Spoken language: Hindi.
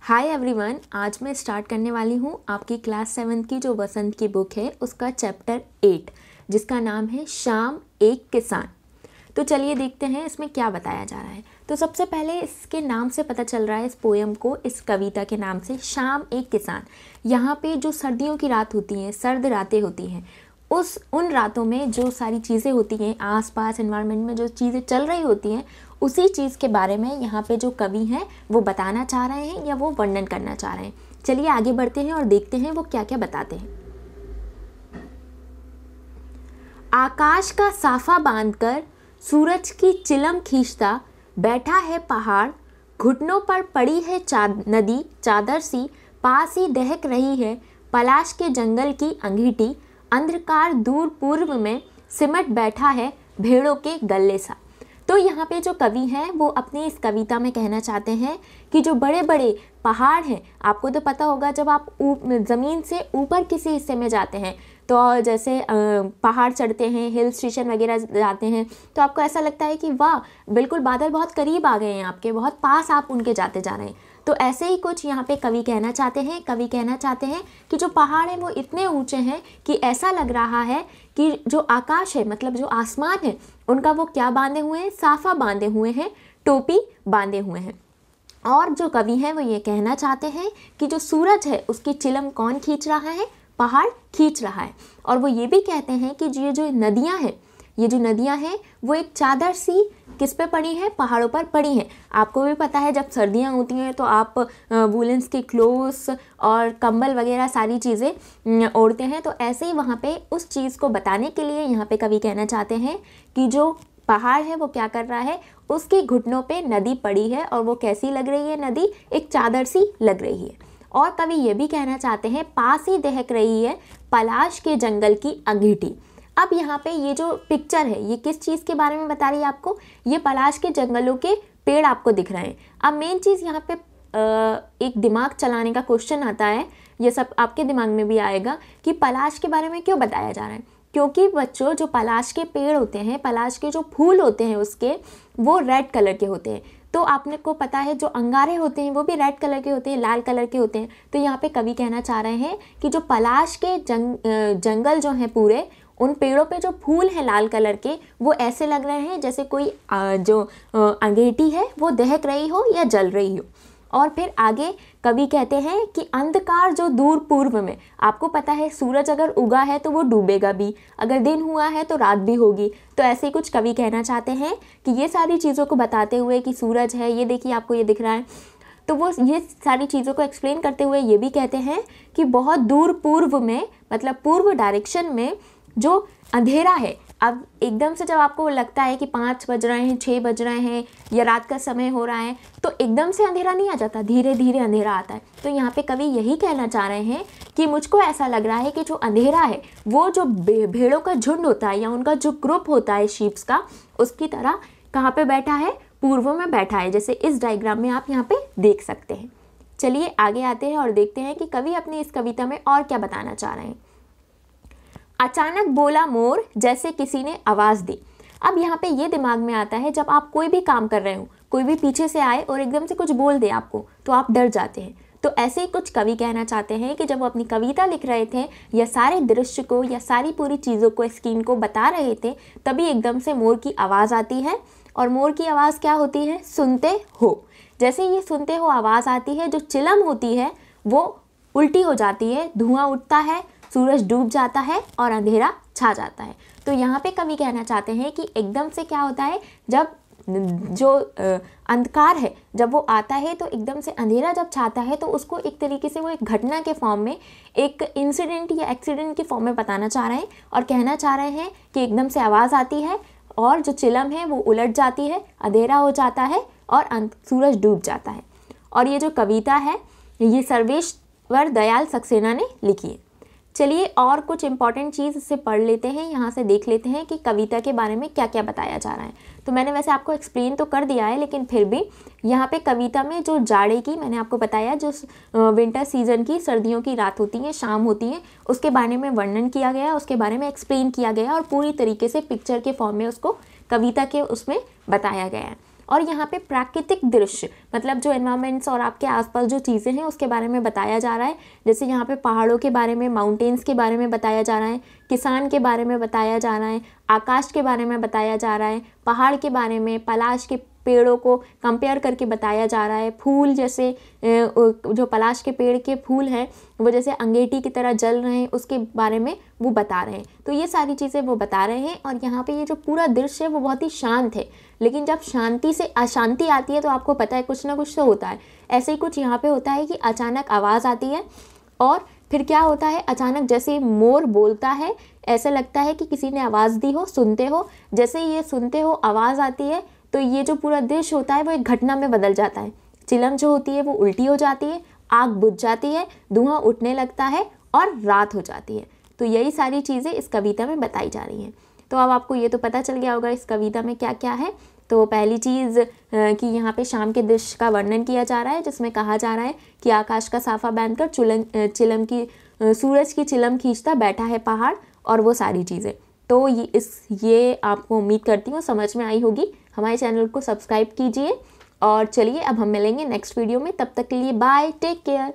हाय एवरीवन, आज मैं स्टार्ट करने वाली हूँ आपकी क्लास 7 की जो बसंत की बुक है उसका चैप्टर 8 जिसका नाम है शाम एक किसान। तो चलिए देखते हैं इसमें क्या बताया जा रहा है। तो सबसे पहले इसके नाम से पता चल रहा है, इस पोयम को, इस कविता के नाम से, शाम एक किसान। यहाँ पे जो सर्दियों की रात होती हैं, सर्द रातें होती हैं, उन रातों में जो सारी चीज़ें होती हैं, आसपास एनवायरनमेंट में जो चीज़ें चल रही होती हैं, उसी चीज़ के बारे में यहाँ पे जो कवि हैं वो बताना चाह रहे हैं या वो वर्णन करना चाह रहे हैं। चलिए आगे बढ़ते हैं और देखते हैं वो क्या क्या बताते हैं। आकाश का साफा बांधकर सूरज की चिलम खींचता बैठा है पहाड़, घुटनों पर पड़ी है नदी चादर सी, पास ही दहक रही है पलाश के जंगल की अंगीठी, अंधकार दूर पूर्व में सिमट बैठा है भेड़ों के गले सा। तो यहाँ पे जो कवि हैं वो अपनी इस कविता में कहना चाहते हैं कि जो बड़े बड़े पहाड़ हैं, आपको तो पता होगा जब आप ज़मीन से ऊपर किसी हिस्से में जाते हैं तो जैसे पहाड़ चढ़ते हैं, हिल स्टेशन वगैरह जाते हैं, तो आपको ऐसा लगता है कि वाह, बिल्कुल बादल बहुत करीब आ गए हैं, आपके बहुत पास आप उनके जाते जा रहे हैं। तो ऐसे ही कुछ यहाँ पे कवि कहना चाहते हैं। कवि कहना चाहते हैं कि जो पहाड़ हैं वो इतने ऊंचे हैं कि ऐसा लग रहा है कि जो आकाश है, मतलब जो आसमान है, उनका वो क्या बांधे हुए हैं, साफा बांधे हुए हैं, टोपी बांधे हुए हैं। और जो कवि हैं वो ये कहना चाहते हैं कि जो सूरज है उसकी चिलम कौन खींच रहा है, पहाड़ खींच रहा है। और वो ये भी कहते हैं कि ये जो नदियाँ हैं वो एक चादर सी किस पे पड़ी है, पहाड़ों पर पड़ी हैं। आपको भी पता है जब सर्दियाँ होती हैं तो आप वूलेंस के क्लोथ्स और कंबल वगैरह सारी चीज़ें ओढ़ते हैं। तो ऐसे ही वहाँ पे उस चीज़ को बताने के लिए यहाँ पे कवि कहना चाहते हैं कि जो पहाड़ है वो क्या कर रहा है, उसके घुटनों पे नदी पड़ी है और वो कैसी लग रही है, नदी एक चादर सी लग रही है। और कवि ये भी कहना चाहते हैं पास ही दहक रही है पलाश के जंगल की अंगीठी। अब यहाँ पे ये जो पिक्चर है ये किस चीज़ के बारे में बता रही है आपको, ये पलाश के जंगलों के पेड़ आपको दिख रहे हैं। अब मेन चीज़ यहाँ पे एक दिमाग चलाने का क्वेश्चन आता है, ये सब आपके दिमाग में भी आएगा कि पलाश के बारे में क्यों बताया जा रहा है। क्योंकि बच्चों, जो पलाश के पेड़ होते हैं, पलाश के जो फूल होते हैं उसके, वो रेड कलर के होते हैं। तो आपने को पता है जो अंगारे होते हैं वो भी रेड कलर के होते हैं, लाल कलर के होते हैं। तो यहाँ पे कवि कहना चाह रहे हैं कि जो पलाश के जंगल जो हैं पूरे, उन पेड़ों पे जो फूल हैं लाल कलर के, वो ऐसे लग रहे हैं जैसे कोई जो अंगीठी है वो दहक रही हो या जल रही हो। और फिर आगे कवि कहते हैं कि अंधकार जो दूर पूर्व में, आपको पता है सूरज अगर उगा है तो वो डूबेगा भी, अगर दिन हुआ है तो रात भी होगी। तो ऐसे ही कुछ कवि कहना चाहते हैं कि ये सारी चीज़ों को बताते हुए कि सूरज है, ये देखिए आपको ये दिख रहा है, तो वो ये सारी चीज़ों को एक्सप्लेन करते हुए ये भी कहते हैं कि बहुत दूर पूर्व में, मतलब पूर्व डायरेक्शन में जो अंधेरा है, अब एकदम से जब आपको लगता है कि 5 बज रहे हैं, 6 बज रहे हैं या रात का समय हो रहा है, तो एकदम से अंधेरा नहीं आ जाता, धीरे धीरे अंधेरा आता है। तो यहाँ पे कवि यही कहना चाह रहे हैं कि मुझको ऐसा लग रहा है कि जो अंधेरा है वो जो भेड़ों का झुंड होता है या उनका जो ग्रुप होता है शीप्स का, उसकी तरह कहाँ पे बैठा है, पूर्व में बैठा है, जैसे इस डायग्राम में आप यहाँ पे देख सकते हैं। चलिए आगे आते हैं और देखते हैं कि कवि अपनी इस कविता में और क्या बताना चाह रहे हैं। अचानक बोला मोर जैसे किसी ने आवाज़ दी। अब यहाँ पे ये दिमाग में आता है जब आप कोई भी काम कर रहे हो, कोई भी पीछे से आए और एकदम से कुछ बोल दे आपको, तो आप डर जाते हैं। तो ऐसे ही कुछ कवि कहना चाहते हैं कि जब वो अपनी कविता लिख रहे थे या सारे दृश्य को या सारी पूरी चीज़ों को, स्क्रीन को बता रहे थे, तभी एकदम से मोर की आवाज़ आती है। और मोर की आवाज़ क्या होती है, सुनते हो। जैसे ये सुनते हो आवाज़ आती है, जो चिलम होती है वो उल्टी हो जाती है, धुआं उठता है, सूरज डूब जाता है और अंधेरा छा जाता है। तो यहाँ पे कवि कहना चाहते हैं कि एकदम से क्या होता है, जब जो अंधकार है जब वो आता है तो एकदम से अंधेरा जब छाता है, तो उसको एक तरीके से वो एक घटना के फॉर्म में, एक इंसिडेंट या एक्सीडेंट के फॉर्म में बताना चाह रहे हैं और कहना चाह रहे हैं कि एकदम से आवाज़ आती है और जो चिलम है वो उलट जाती है, अंधेरा हो जाता है और सूरज डूब जाता है। और ये जो कविता है ये सर्वेश्वर दयाल सक्सेना ने लिखी है। चलिए और कुछ इंपॉर्टेंट चीज़ इससे पढ़ लेते हैं, यहाँ से देख लेते हैं कि कविता के बारे में क्या क्या बताया जा रहा है। तो मैंने वैसे आपको एक्सप्लेन तो कर दिया है, लेकिन फिर भी यहाँ पे कविता में जो जाड़े की, मैंने आपको बताया जो विंटर सीजन की, सर्दियों की रात होती है, शाम होती है, उसके बारे में वर्णन किया गया, उसके बारे में एक्सप्लेन किया गया और पूरी तरीके से पिक्चर के फॉर्म में उसको कविता के उसमें बताया गया है। और यहाँ पे प्राकृतिक दृश्य मतलब जो एनवायरमेंट्स और आपके आसपास जो चीज़ें हैं उसके बारे में बताया जा रहा है। जैसे यहाँ पे पहाड़ों के बारे में, माउंटेन्स के बारे में बताया जा रहा है, किसान के बारे में बताया जा रहा है, आकाश के बारे में बताया जा रहा है, पहाड़ के बारे में, पलाश के पेड़ों को कंपेयर करके बताया जा रहा है, फूल जैसे जो पलाश के पेड़ के फूल हैं वो जैसे अंगीठी की तरह जल रहे हैं उसके बारे में वो बता रहे हैं। तो ये सारी चीज़ें वो बता रहे हैं। और यहाँ पे ये जो पूरा दृश्य है वो बहुत ही शांत है, लेकिन जब शांति से अशांति आती है तो आपको पता है कुछ ना कुछ तो होता है। ऐसे ही कुछ यहाँ पे होता है कि अचानक आवाज़ आती है और फिर क्या होता है, अचानक जैसे मोर बोलता है ऐसा लगता है कि किसी ने आवाज़ दी हो, सुनते हो। जैसे ही ये सुनते हो आवाज़ आती है तो ये जो पूरा दृश्य होता है वो एक घटना में बदल जाता है। चिलम जो होती है वो उल्टी हो जाती है, आग बुझ जाती है, धुआं उठने लगता है और रात हो जाती है। तो यही सारी चीज़ें इस कविता में बताई जा रही हैं। तो अब आपको ये तो पता चल गया होगा इस कविता में क्या क्या है। तो पहली चीज़ कि यहाँ पे शाम के दृश्य का वर्णन किया जा रहा है, जिसमें कहा जा रहा है कि आकाश का साफा बांधकर सूरज की चिलम खींचता बैठा है पहाड़, और वो सारी चीज़ें। तो ये आपको उम्मीद करती हूँ समझ में आई होगी। हमारे चैनल को सब्सक्राइब कीजिए और चलिए अब हम मिलेंगे नेक्स्ट वीडियो में। तब तक के लिए बाय, टेक केयर।